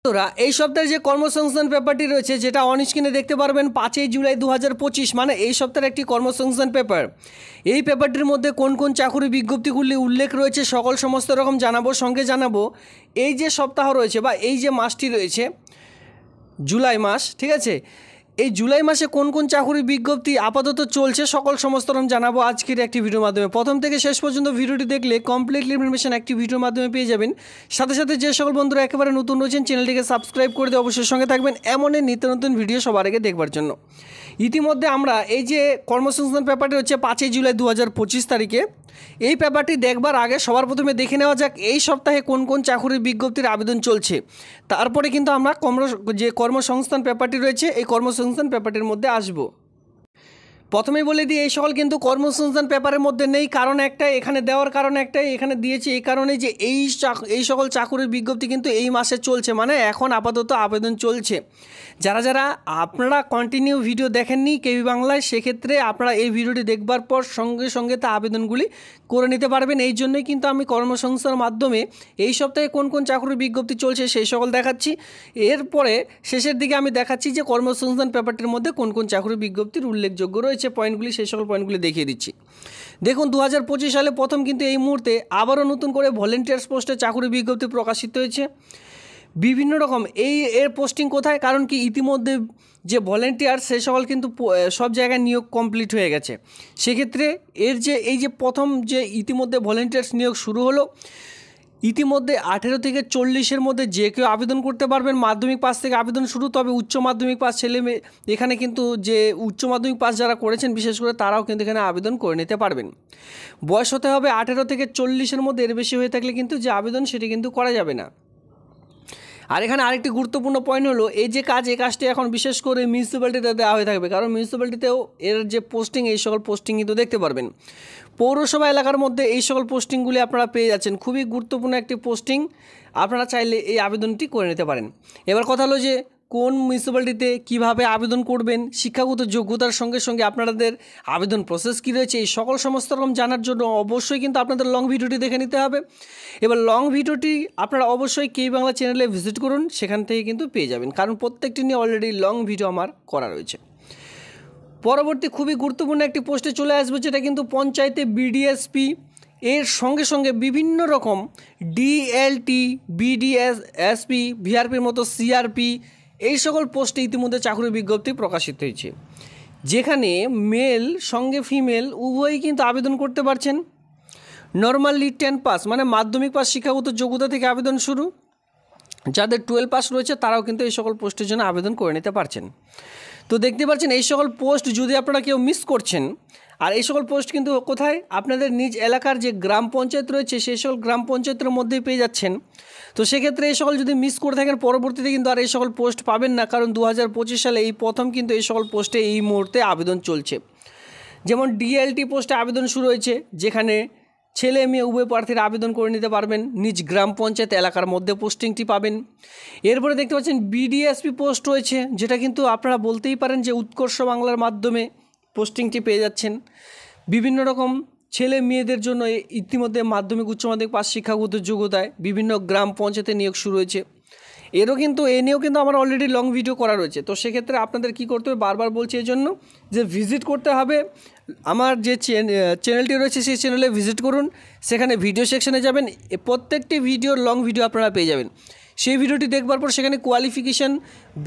তোরা এই সপ্তাহের যে কর্মসংস্থান পেপারটি রয়েছে যেটা অন স্ক্রিনে দেখতে পারবেন 5 জুলাই 2025 মানে এই সপ্তাহের একটি কর্মসংস্থান পেপার। এই পেপারটির মধ্যে কোন কোন চাকরি বিজ্ঞপ্তিগুলি উল্লেখ রয়েছে সমস্ত রকম জানাবো। সঙ্গে জানাবো এই যে সপ্তাহ রয়েছে বা এই যে মাসটি রয়েছে জুলাই মাস, ঠিক আছে, এই জুলাই মাসে কোন কোন চাকরি বিজ্ঞপ্তি আপাতত চলছে সমস্ত রকম জানাবো আজকের একটি ভিডিওর মাধ্যমে। প্রথম থেকে শেষ পর্যন্ত ভিডিওটি দেখলে কমপ্লিটলি ইনফরমেশন একটি ভিডিওর মাধ্যমে পেয়ে যাবেন। সাথে সাথে যে সকল বন্ধুরা একেবারে নতুন রয়েছেন চ্যানেলটিকে সাবস্ক্রাইব করে দিয়ে অবশ্যই সঙ্গে থাকবেন এমনই নিত্য নতুন ভিডিও সবার আগে দেখবার জন্য। ইতিমধ্যে আমরা এই যে কর্মসংস্থান পেপারটি হচ্ছে 5 জুলাই 2025 তারিখে, এই পেপারটি দেখবার আগে সবার প্রথমে দেখে নেওয়া যাক এই সপ্তাহে কোন কোন চাকরির বিজ্ঞপ্তির আবেদন চলছে। তারপরে কিন্তু আমরা যে কর্মসংস্থান পেপারটি রয়েছে এই কর্মসংস্থান পেপারটির মধ্যে আসব। প্রথমেই বলে দিই এই সকল কিন্তু কর্মসংস্থান পেপারের মধ্যে নেই, কারণ একটাই, এখানে দেওয়ার কারণ একটাই, এখানে দিয়েছি এই কারণে যে এই সকল চাকরির বিজ্ঞপ্তি কিন্তু এই মাসে চলছে, মানে এখন আপাতত আবেদন চলছে। যারা যারা আপনারা কন্টিনিউ ভিডিও দেখেননি কেবি বাংলায়, সেক্ষেত্রে আপনারা এই ভিডিওটি দেখবার পর সঙ্গে সঙ্গে তা আবেদনগুলি করে নিতে পারবেন। এই জন্যই কিন্তু আমি কর্মসংস্থানের মাধ্যমে এই সপ্তাহে কোন কোন চাকরির বিজ্ঞপ্তি চলছে সেই সকল দেখাচ্ছি। এরপরে শেষের দিকে আমি দেখাচ্ছি যে কর্মসংস্থান পেপারটির মধ্যে কোন কোন চাকরির বিজ্ঞপ্তির উল্লেখযোগ্য রয়েছে পয়েন্টগুলি, সেই সকল পয়েন্টগুলি দেখিয়ে দিচ্ছি। দেখুন 2025 সালে প্রথম কিন্তু এই মুহূর্তে আবারও নতুন করে ভলেন্টিয়ার্স পোস্টে চাকরি বিজ্ঞপ্তি প্রকাশিত হয়েছে। বিভিন্ন রকম এর পোস্টিং কোথায়, কারণ কি ইতিমধ্যে যে ভলেন্টিয়ার সে সকল কিন্তু সব জায়গায় নিয়োগ কমপ্লিট হয়ে গেছে। সেক্ষেত্রে এই যে প্রথম যে ইতিমধ্যে ভলেন্টিয়ার্স নিয়োগ শুরু হলো, ইতিমধ্যে 18 থেকে 40-এর মধ্যে যে কেউ আবেদন করতে পারবেন। মাধ্যমিক পাস থেকে আবেদন শুরু, তবে উচ্চ মাধ্যমিক পাস ছেলে মেয়ে এখানে কিন্তু যে উচ্চ মাধ্যমিক পাস যারা করেছেন বিশেষ করে তারাও কিন্তু এখানে আবেদন করে নিতে পারবেন। বয়স হতে হবে 18 থেকে 40-এর মধ্যে, এর বেশি হয়ে থাকলে কিন্তু যে আবেদন সেটি কিন্তু করা যাবে না। আর এখানে আরেকটি গুরুত্বপূর্ণ পয়েন্ট হলো এই কাজটি এখন বিশেষ করে মিউনিসিপ্যালিটিতে দেওয়া হয়ে থাকবে, কারণ মিউনিসিপ্যালিটিতেও এর যে পোস্টিং এই সকল পোস্টিং কিন্তু দেখতে পারবেন। পৌরসভা এলাকার মধ্যে এই সকল পোস্টিংগুলি আপনারা পেয়ে যাচ্ছেন, খুবই গুরুত্বপূর্ণ একটি পোস্টিং, আপনারা চাইলে এই আবেদনটি করে নিতে পারেন। এবার কথা হলো যে কোন মিউনিসিপ্যালিটিতে কীভাবে আবেদন করবেন, শিক্ষাগত যোগ্যতার সঙ্গে সঙ্গে আপনাদের আবেদন প্রসেস কী রয়েছে, এই সমস্ত রকম জানার জন্য অবশ্যই কিন্তু আপনাদের লং ভিডিওটি দেখে নিতে হবে। এবার লং ভিডিওটি আপনারা অবশ্যই কেবি বাংলা চ্যানেলে ভিজিট করুন, সেখান থেকে কিন্তু পেয়ে যাবেন, কারণ প্রত্যেকটি নিয়ে অলরেডি লং ভিডিও আমার করা রয়েছে। পরবর্তী খুবই গুরুত্বপূর্ণ একটি পোস্টে চলে আসবে, যেটা কিন্তু পঞ্চায়েতে বিডিএসপি, এর সঙ্গে সঙ্গে বিভিন্ন রকম ডিএলটি, বিডিএসপি, ভিআরপির মতো সিআরপি, এই সকল পোস্টে ইতিমধ্যে চাকরির বিজ্ঞপ্তি প্রকাশিত হয়েছে, যেখানে মেল সঙ্গে ফিমেল উভয়ই কিন্তু আবেদন করতে পারছেন। নর্মালি 10 পাস মানে মাধ্যমিক পাস শিক্ষাগত যোগ্যতা থেকে আবেদন শুরু, যাদের 12 পাস রয়েছে তারাও কিন্তু এই সকল পোস্টের জন্য আবেদন করে নিতে পারছেন। তো দেখতে পাচ্ছেন এই সকল পোস্ট যদি আপনারা কেউ মিস করছেন, আর এই সকল পোস্ট কিন্তু কোথায়, আপনাদের নিজ এলাকার যে গ্রাম পঞ্চায়েত রয়েছে সেই সকল গ্রাম পঞ্চায়েতের মধ্যেই পেয়ে যাচ্ছেন। তো সেক্ষেত্রে এই সকল যদি মিস করে থাকেন পরবর্তীতে কিন্তু আর এই সকল পোস্ট পাবেন না, কারণ 2025 সালে এই প্রথম কিন্তু এই সকল পোস্টে এই মুহূর্তে আবেদন চলছে। যেমন ডিএলটি পোস্টে আবেদন শুরু হয়েছে, যেখানে ছেলে মেয়ে উভয় প্রার্থীরা আবেদন করে নিতে পারবেন, নিজ গ্রাম পঞ্চায়েত এলাকার মধ্যে পোস্টিংটি পাবেন। এরপরে দেখতে পাচ্ছেন বিডিএসপি পোস্ট রয়েছে, যেটা কিন্তু আপনারা বলতেই পারেন যে উৎকর্ষ বাংলার মাধ্যমে পোস্টিংটি পেয়ে যাচ্ছেন। বিভিন্ন রকম ছেলে মেয়েদের জন্য ইতিমধ্যে মাধ্যমিক উচ্চ মাধ্যমিক পাস শিক্ষাগত যোগ্যতায় বিভিন্ন গ্রাম পঞ্চায়েতে নিয়োগ শুরু হয়েছে। এ নিয়েও কিন্তু আমার অলরেডি লং ভিডিও করা রয়েছে। তো সেক্ষেত্রে আপনাদের কি করতে হবে, বারবার বলছি এই জন্য যে ভিজিট করতে হবে আমার যে চ্যানেলটি রয়েছে সেই চ্যানেলে ভিজিট করুন, সেখানে ভিডিও সেকশনে যাবেন, প্রত্যেকটি ভিডিওর লং ভিডিও আপনারা পেয়ে যাবেন। সেই ভিডিওটি দেখবার পর সেখানে কোয়ালিফিকেশান,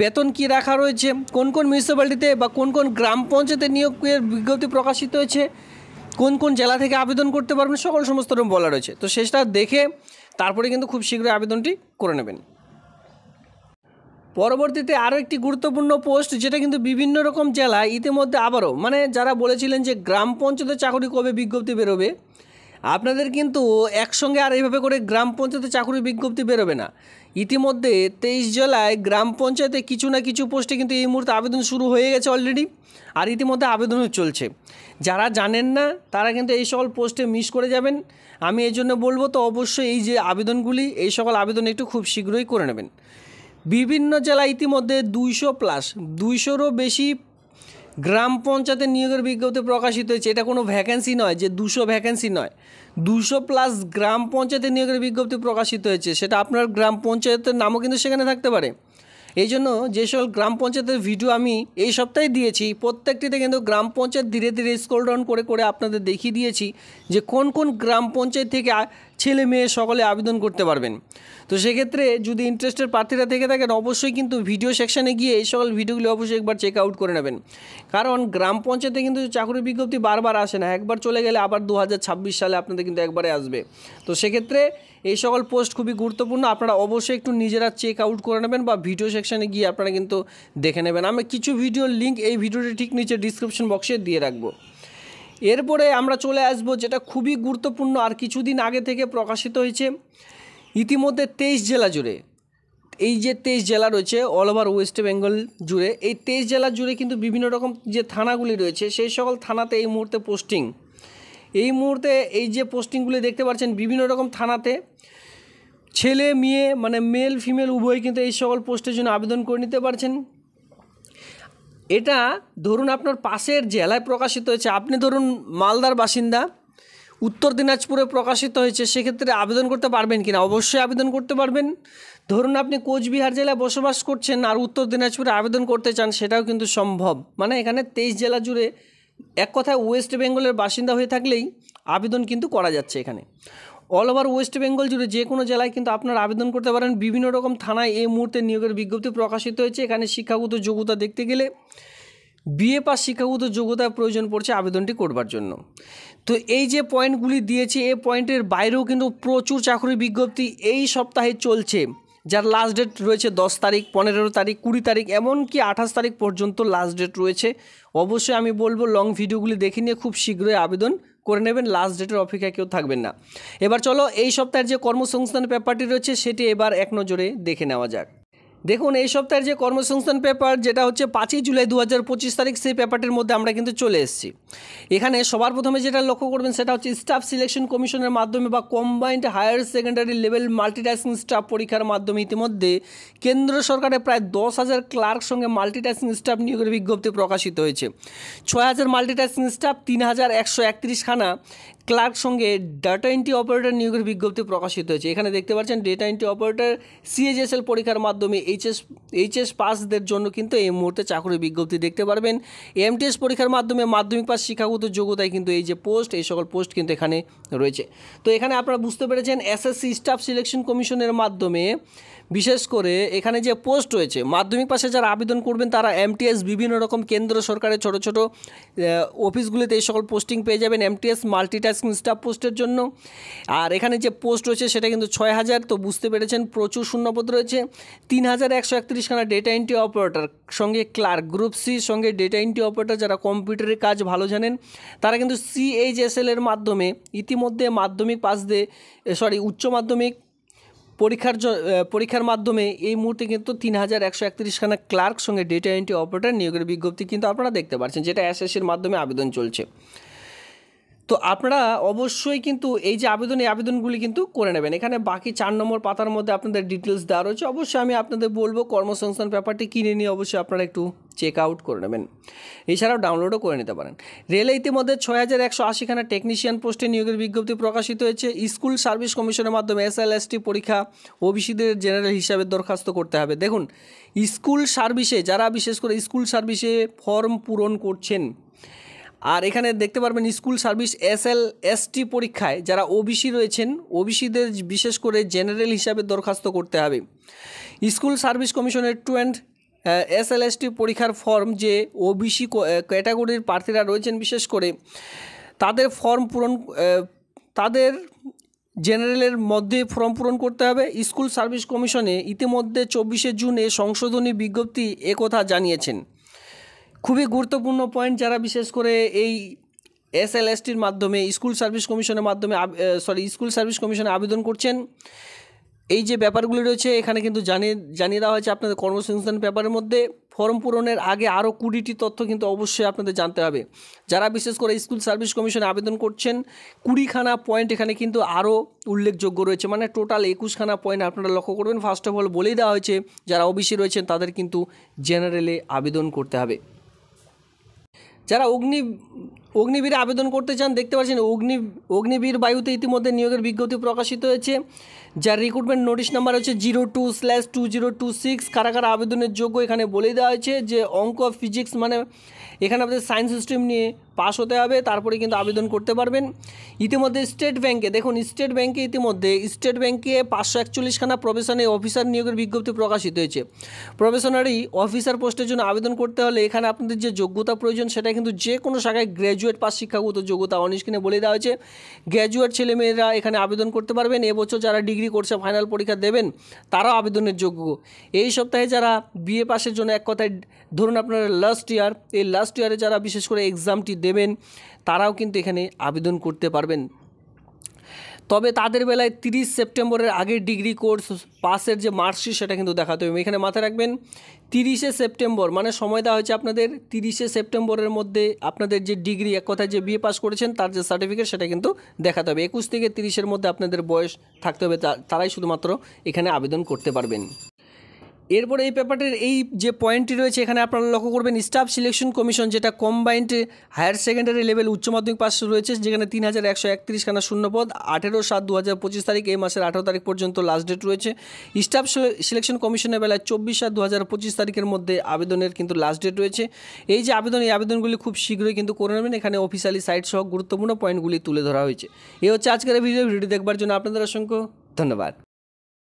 বেতন কী রাখা রয়েছে, কোন কোন মিউনিসিপ্যালিটিতে বা কোন কোন গ্রাম পঞ্চায়েতে নিয়োগের বিজ্ঞপ্তি প্রকাশিত হয়েছে, কোন কোন জেলা থেকে আবেদন করতে পারবেন, সমস্ত রকম বলা রয়েছে। তো সেটা দেখে তারপরে কিন্তু খুব শীঘ্রই আবেদনটি করে নেবেন। পরবর্তীতে আরও একটি গুরুত্বপূর্ণ পোস্ট, যেটা কিন্তু বিভিন্ন রকম জেলায় ইতিমধ্যে আবারও, মানে যারা বলেছিলেন যে গ্রাম পঞ্চায়েতের চাকরি কবে বিজ্ঞপ্তি বেরোবে, আপনাদের কিন্তু একসঙ্গে আর এইভাবে করে গ্রাম পঞ্চায়েতে চাকরি বিজ্ঞপ্তি বেরোবে না। ইতিমধ্যে 23 জেলায় গ্রাম পঞ্চায়েতে কিছু না কিছু পোস্টে কিন্তু এই মুহূর্তে আবেদন শুরু হয়ে গেছে অলরেডি, আর ইতিমধ্যে আবেদনও চলছে। যারা জানেন না তারা কিন্তু এই সকল পোস্টে মিস করে যাবেন। আমি এই জন্য বলবো, তো অবশ্যই এই যে আবেদনগুলি, এই সকল আবেদন একটু খুব শীঘ্রই করে নেবেন। বিভিন্ন জেলায় ইতিমধ্যে 200+, 200-রও বেশি গ্রাম পঞ্চায়েতের নিয়োগের বিজ্ঞপ্তি প্রকাশিত হয়েছে। এটা কোনো ভ্যাকেন্সি নয় যে 200 ভ্যাকেন্সি নয়, 200+ গ্রাম পঞ্চায়েতের নিয়োগের বিজ্ঞপ্তি প্রকাশিত হয়েছে। সেটা আপনার গ্রাম পঞ্চায়েতের নামও কিন্তু সেখানে থাকতে পারে। এই জন্য যে সকল গ্রাম পঞ্চায়েতের ভিডিও আমি এই সপ্তাহে দিয়েছি, প্রত্যেকটিতে কিন্তু গ্রাম পঞ্চায়েত ধীরে ধীরে স্ক্রল ডাউন করে করে আপনাদের দেখিয়ে দিয়েছি যে কোন কোন গ্রাম পঞ্চায়েত থেকে ছেলে মেয়ে সকলে আবেদন করতে পারবেন। তো সেক্ষেত্রে যদি ইন্টারেস্টেড প্রার্থীরা থেকে থাকেন, অবশ্যই কিন্তু ভিডিও সেকশানে গিয়ে এই সকল ভিডিওগুলি অবশ্যই একবার চেক আউট করে নেবেন। কারণ গ্রাম পঞ্চায়েতে কিন্তু চাকরির বিজ্ঞপ্তি বারবার আসে না, একবার চলে গেলে আবার 2026 সালে আপনাদের কিন্তু একবারে আসবে। তো সেক্ষেত্রে এই সকল পোস্ট খুবই গুরুত্বপূর্ণ, আপনারা অবশ্যই একটু নিজেরা চেক আউট করে নেবেন বা ভিডিও সেকশানে গিয়ে আপনারা কিন্তু দেখে নেবেন। আমি কিছু ভিডিওর লিঙ্ক এই ভিডিওটি ঠিক নিচে ডিসক্রিপশন বক্সে দিয়ে রাখবো। এরপরে আমরা চলে আসব যেটা খুবই গুরুত্বপূর্ণ আর কিছুদিন আগে থেকে প্রকাশিত হয়েছে। ইতিমধ্যে 23 জেলা জুড়ে, এই যে 23 জেলা রয়েছে অল ওভার ওয়েস্ট বেঙ্গল জুড়ে, এই 23 জেলা জুড়ে কিন্তু বিভিন্ন রকম যে থানাগুলি রয়েছে সেই সকল থানাতে এই মুহূর্তে পোস্টিং, এই মুহূর্তে এই যে পোস্টিংগুলি দেখতে পাচ্ছেন বিভিন্ন রকম থানাতে ছেলে মেয়ে মানে মেল ফিমেল উভয় কিন্তু এই সকল পোস্টের জন্য আবেদন করে নিতে পারছেন। এটা ধরুন আপনার পাশের জেলায় প্রকাশিত হয়েছে, আপনি ধরুন মালদার বাসিন্দা, উত্তর দিনাজপুরে প্রকাশিত হয়েছে, সেক্ষেত্রে আবেদন করতে পারবেন কিনা? অবশ্যই আবেদন করতে পারবেন। ধরুন আপনি কোচবিহার জেলায় বসবাস করছেন আর উত্তর দিনাজপুরে আবেদন করতে চান, সেটাও কিন্তু সম্ভব। মানে এখানে 23 জেলা জুড়ে এক কথায় ওয়েস্ট বেঙ্গলের বাসিন্দা হয়ে থাকলেই আবেদন কিন্তু করা যাচ্ছে। এখানে অল ওভার ওয়েস্ট বেঙ্গল জুড়ে যে কোনো জেলায় কিন্তু আপনারা আবেদন করতে পারেন। বিভিন্ন রকম থানায় এই মুহূর্তে নিয়োগের বিজ্ঞপ্তি প্রকাশিত হয়েছে। এখানে শিক্ষাগত যোগ্যতা দেখতে গেলে বিএ পাস শিক্ষাগত যোগ্যতার প্রয়োজন পড়ছে আবেদনটি করবার জন্য। তো এই যে পয়েন্টগুলি দিয়েছি, এই পয়েন্টের বাইরেও কিন্তু প্রচুর চাকরির বিজ্ঞপ্তি এই সপ্তাহে চলছে, যার লাস্ট ডেট রয়েছে 10 তারিখ, 15 তারিখ, 20 তারিখ, এমনকি 28 তারিখ পর্যন্ত লাস্ট ডেট রয়েছে। অবশ্যই আমি বলবো লং ভিডিওগুলি দেখে নিয়ে খুব শীঘ্রই আবেদন করে নেবেন, লাস্ট ডেটের অপেক্ষায় কেউ থাকবেন না। এবার চলো এই সপ্তাহের যে কর্মসংস্থান পেপারটি রয়েছে সেটি এবার এক নজরে দেখে নেওয়া যাক। দেখুন এই সপ্তাহের যে কর্মসংস্থান পেপার, যেটা হচ্ছে 5 জুলাই 2025 তারিখ, সেই পেপারটির মধ্যে আমরা কিন্তু চলে এসেছি। এখানে সবার প্রথমে যেটা লক্ষ্য করবেন সেটা হচ্ছে স্টাফ সিলেকশন কমিশনের মাধ্যমে বা combined higher secondary level multitasking staff পরীক্ষার মাধ্যমে ইতিমধ্যে কেন্দ্র সরকারের প্রায় 10,000 ক্লার্ক সঙ্গে মাল্টিটাস্কিং স্টাফ নিয়োগের বিজ্ঞপ্তি প্রকাশিত হয়েছে। 6,000 মাল্টিটাস্কিং স্টাফ, 3,131 খানা ক্লার্ক সঙ্গে ডাটা এন্ট্রি অপারেটর নিয়োগের বিজ্ঞপ্তি প্রকাশিত হয়েছে। এখানে দেখতে পাচ্ছেন ডেটা এন্ট্রি অপারেটর সিএইচএসএল পরীক্ষার মাধ্যমে এইচএস পাসদের জন্য কিন্তু এই মুহূর্তে চাকরির বিজ্ঞপ্তি দেখতে পারবেন। এমটিএস পরীক্ষার মাধ্যমে মাধ্যমিক পাস শিক্ষাগত যোগ্যতায় কিন্তু এই যে পোস্ট, এই সকল পোস্ট কিন্তু এখানে রয়েছে। তো এখানে আপনারা বুঝতে পেরেছেন এসএসসি স্টাফ সিলেকশন কমিশনের মাধ্যমে বিশেষ করে এখানে যে পোস্ট রয়েছে, মাধ্যমিক পাশে যারা আবেদন করবেন তারা এমটিএস বিভিন্ন রকম কেন্দ্র সরকারের ছোট ছোট অফিসগুলিতে এই সকল পোস্টিং পেয়ে যাবেন এমটিএস মাল্টিটাস্কিং স্টাফ পোস্টের জন্য। আর এখানে যে পোস্ট রয়েছে সেটা কিন্তু 6,000। তো বুঝতে পেরেছেন প্রচুর শূন্যপদ রয়েছে। 3,131 খানা ডেটা এন্ট্রি অপারেটর সঙ্গে ক্লার্ক, গ্রুপ সি সঙ্গে ডেটা এন্ট্রি অপারেটর যারা কম্পিউটারের কাজ ভালো জানেন তারা কিন্তু সিএইচএসএল এর মাধ্যমে ইতিমধ্যে মাধ্যমিক পাস দিয়ে উচ্চ মাধ্যমিক পরীক্ষার মাধ্যমে এই মুহূর্তে কিন্তু 3,131 খানা ক্লার্ক সঙ্গে ডেটা এন্ট্রি অপারেটর নিয়োগের বিজ্ঞপ্তি কিন্তু আপনারা দেখতে পাচ্ছেন, যেটা এসএসসির মাধ্যমে আবেদন চলছে। তো আপনারা অবশ্যই কিন্তু এই যে আবেদনগুলি কিন্তু করে নেবেন। এখানে বাকি 4 নম্বর পাতার মধ্যে আপনাদের ডিটেলস দেওয়া রয়েছে। অবশ্যই আমি আপনাদের বলবো কর্মসংস্থান পেপারটি কিনে নিয়ে অবশ্যই আপনারা একটু চেক আউট করে নেবেন, এছাড়াও ডাউনলোডও করে নিতে পারেন। রেলে ইতিমধ্যে 6,180 খানা টেকনিশিয়ান পোস্টে নিয়োগের বিজ্ঞপ্তি প্রকাশিত হয়েছে। স্কুল সার্ভিস কমিশনের মাধ্যমে এসএলএসটি পরীক্ষা ওবিসিদের জেনারেল হিসাবে দরখাস্ত করতে হবে। দেখুন স্কুল সার্ভিসে যারা বিশেষ করে স্কুল সার্ভিসে ফর্ম পূরণ করছেন, আর এখানে দেখতে পারবেন স্কুল সার্ভিস এসএলএসটি পরীক্ষায় যারা ওবিসি রয়েছেন, ওবিসিদের বিশেষ করে জেনারেল হিসাবে দরখাস্ত করতে হবে। স্কুল সার্ভিস কমিশনের এসএলএসটি পরীক্ষার ফর্ম যে ওবিসি ক্যাটাগরির প্রার্থীরা রয়েছেন বিশেষ করে তাদের তাদের জেনারেলের মধ্যে ফর্ম পূরণ করতে হবে। স্কুল সার্ভিস কমিশনে ইতিমধ্যে 24 জুনে সংশোধনী বিজ্ঞপ্তি একথা জানিয়েছেন। খুবই গুরুত্বপূর্ণ পয়েন্ট, যারা বিশেষ করে এই এসএলএসটির মাধ্যমে স্কুল সার্ভিস কমিশনে আবেদন করছেন, এই যে ব্যাপারগুলি রয়েছে এখানে কিন্তু জানিয়ে দেওয়া হয়েছে আপনাদের কর্মসংস্থান পেপারের মধ্যে। ফর্ম পূরণের আগে আরও 20টি তথ্য কিন্তু অবশ্যই আপনাদের জানতে হবে। যারা বিশেষ করে স্কুল সার্ভিস কমিশনে আবেদন করছেন 20 খানা পয়েন্ট এখানে কিন্তু আরও উল্লেখযোগ্য রয়েছে, মানে টোটাল 21 খানা পয়েন্ট আপনারা লক্ষ্য করবেন। ফার্স্ট অফ অল বলেই দেওয়া হয়েছে যারা ওবিসি রয়েছেন তাদের কিন্তু জেনারেলে আবেদন করতে হবে। যারা অগ্নিবীরে আবেদন করতে চান দেখতে পাচ্ছেন অগ্নিবীর বায়ুতে ইতিমধ্যে নিয়োগের বিজ্ঞপ্তি প্রকাশিত হয়েছে, যার রিক্রুটমেন্ট নোটিশ নাম্বার হচ্ছে 02/2026। কারা কারা আবেদনের যোগ্য এখানে বলে দেওয়া হয়েছে যে অঙ্ক ফিজিক্স মানে এখানে আপনাদের সায়েন্স স্ট্রিম নিয়ে পাস হতে হবে, তারপরে কিন্তু আবেদন করতে পারবেন। ইতিমধ্যে স্টেট ব্যাংকে দেখুন, স্টেট ব্যাংকে 541খানা প্রবেশনারি অফিসার নিয়োগের বিজ্ঞপ্তি প্রকাশিত হয়েছে। প্রবেশনারি অফিসার পোস্টের জন্য আবেদন করতে হলে এখানে আপনাদের যে যোগ্যতা প্রয়োজন সেটা কিন্তু যে কোনো শাখায় গ্র্যাজুয়েট পাস শিক্ষাগত যোগ্যতা অনস্ক্রিনে বলে দেওয়া হয়েছে। গ্র্যাজুয়েট ছেলেমেয়েরা এখানে আবেদন করতে পারবেন। এবছর যারা ডিগ্রি কোর্সে ফাইনাল পরীক্ষা দেবেন তারাও আবেদনের যোগ্য। এই সপ্তাহে যারা বিএ পাসের জন্য এক কথায় ধরুন আপনারা লাস্ট ইয়ারে যারা বিশেষ করে এক্সামটি দেবেন তারাও কিন্তু এখানে আবেদন করতে পারবেন। তবে তাদের বেলায় 30 সেপ্টেম্বরের আগে ডিগ্রি কোর্স পাসের যে মার্কশিট সেটা কিন্তু দেখাতে হবে। এখানে মাথায় রাখবেন 30শে সেপ্টেম্বর মানে সময় দেওয়া হয়েছে আপনাদের 30শে সেপ্টেম্বরের মধ্যে আপনাদের যে ডিগ্রি এক কথায় যে বিএ পাস করেছেন তার যে সার্টিফিকেট সেটা কিন্তু দেখাতে হবে। 21 থেকে 30-এর মধ্যে আপনাদের বয়স থাকতে হবে, তারাই শুধুমাত্র এখানে আবেদন করতে পারবেন। এরপরে এই পেপারটির এই যে পয়েন্টটি রয়েছে এখানে আপনারা লক্ষ্য করবেন স্টাফ সিলেকশন কমিশন, যেটা কম্বাইন্ড হায়ার সেকেন্ডারি লেভেল উচ্চ মাধ্যমিক পাস রয়েছে, যেখানে 3131খানা শূন্যপদ। 18/7/2025 তারিখ, এই মাসের 18 তারিখ পর্যন্ত লাস্ট ডেট রয়েছে। স্টাফ সিলেকশন কমিশনের বেলায় 24/7/2025 তারিখের মধ্যে আবেদনের কিন্তু লাস্ট ডেট রয়েছে। এই যে এই আবেদনগুলি খুব শীঘ্রই কিন্তু করে নেবেন। এখানে অফিসিয়ালি সাইট সহ গুরুত্বপূর্ণ পয়েন্টগুলি তুলে ধরা হয়েছে। এই হচ্ছে আজকের ভিডিওটি দেখবার জন্য আপনাদের অসংখ্য ধন্যবাদ।